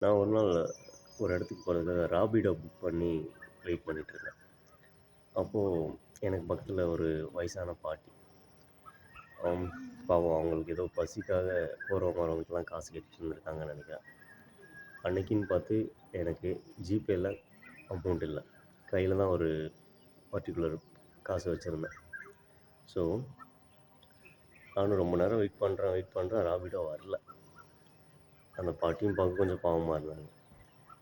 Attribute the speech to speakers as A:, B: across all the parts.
A: நான் ஒரு நாள் ஒரு இடத்துக்கு போறதுக்காக ராபிடோ புக் பண்ணி வெயிட் பண்ணிட்டுருந்தேன். அப்போது எனக்கு பக்கத்துல ஒரு வயசான பாட்டி. அம் பாவம் அவங்களுக்கு ஏதோ பசிக்காக போறவங்க வரவங்களுக்கெல்லாம் காசு கேட்டுட்டு இருந்திருக்காங்கன்னு நெனைக்கிறேன். அன்னைக்குன்னு பார்த்து எனக்கு ஜிபேல அமௌண்ட் இல்ல. கையில தான் ஒரு பர்ட்டிகுலர் காசு வச்சிருந்தேன். ஸோ, நானும் ரொம்ப நேரம் வெயிட் பண்றேன். ராபிடோ வரல. அந்த பாட்டியும் பார்க்க கொஞ்சம் பாவமா இருந்தாங்க.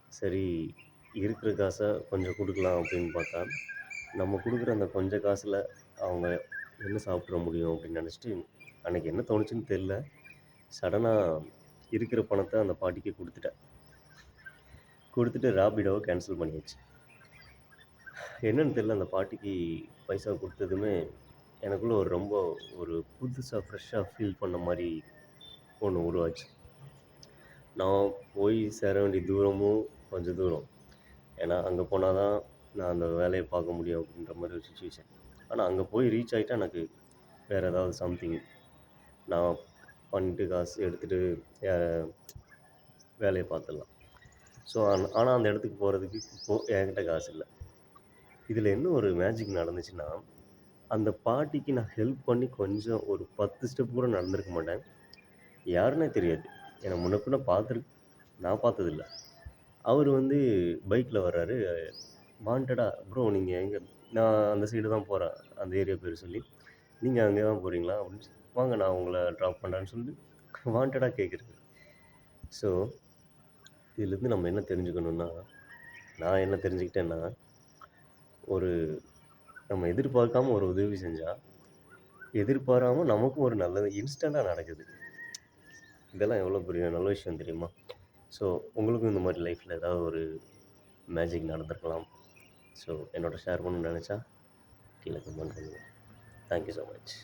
A: சரி, இருக்கிற காச கொஞ்சம் குடுக்கலாம் அப்படின்னு பார்த்தா, நம்ம குடுக்குற அந்த கொஞ்ச காசுல அவங்க என்ன சாப்பிட்ற முடியும் அப்படின்னு நெனச்சுட்டு, அன்னைக்கு என்ன தோணுச்சுன்னு தெரியல. சடனா இருக்கிற பணத்த அந்த பாட்டிக்கு குடுத்துட்டேன். குடுத்துட்டு ராபிடோவ கேன்சல் பண்ணியாச்சு. என்னன்னு தெரியல, அந்த பாட்டிக்கு பைசா குடுத்ததுமே எனக்குள்ள ஒரு புதுசா ஃப்ரெஷ்ஷா ஃபீல் பண்ண மாரி ஒண்ணு உருவாச்சு. நான் போய் சேர வேண்டிய தூரமும் கொஞ்சம் தூரம். ஏன்னா, அங்க போனா தான் நான் அந்த வேலைய பார்க்க முடியும் அப்படின்ற மாரி ஒரு சிச்சுவேஷன். ஆனா, அங்க போய் ரீச் ஆயிட்டா எனக்கு வேற ஏதாவது சம்திங் நான் பண்ணிட்டு காசு எடுத்துட்டு ய வேலைய பார்த்துடலாம். ஸோ, ஆனா அந்த இடத்துக்கு போறதுக்கு இப்போ என்கிட்ட காசு இல்ல. இதில என்ன ஒரு மேஜிக் நடந்துச்சுன்னா, அந்த பாட்டிக்கு நான் ஹெல்ப் பண்ணி கொஞ்சம் ஒரு 10 ஸ்டெப் கூட நடந்திருக்க மாட்டேன். யாருன்னே தெரியாது. என்ன முன்ன பின்ன நான் பார்த்ததில்ல. அவரு வந்து பைக்ல வர்றாரு. வாண்டடா ப்ரோ நீங்க எங்க நான் அந்த சைடு தான் போறேன். அந்த ஏரியா பேரு சொல்லி. நீங்க அங்க தான் போறீங்களா? அப்படின்னு வாங்க நான் உங்கள ட்ராப் பண்றேன்னு சொல்லிட்டு வாண்டடா கேட்குறாரு. ஸோ, இதிலேருந்து நம்ம என்ன தெரிஞ்சுக்கணும்னா, நான் என்ன தெரிஞ்சுக்கிட்டேன்னா, ஒரு நம்ம எதிர்பார்க்காம ஒரு உதவி செஞ்சா, எதிர்பாராம நமக்கும் ஒரு நல்லது இன்ஸ்டன்ட்டா நடக்குது. இதெல்லாம் எவ்வளோ பெரிய நல்ல விஷயம் தெரியுமா? ஸோ, உங்களுக்கும் இந்த மாரி லைஃப்ல ஏதாவது ஒரு மேஜிக் நடந்திருக்கலாம். ஸோ, என்னோட ஷேர் பண்ணணும்னு நெனச்சா கீழ கமெண்ட் பண்ணுங்க. Thank you so much.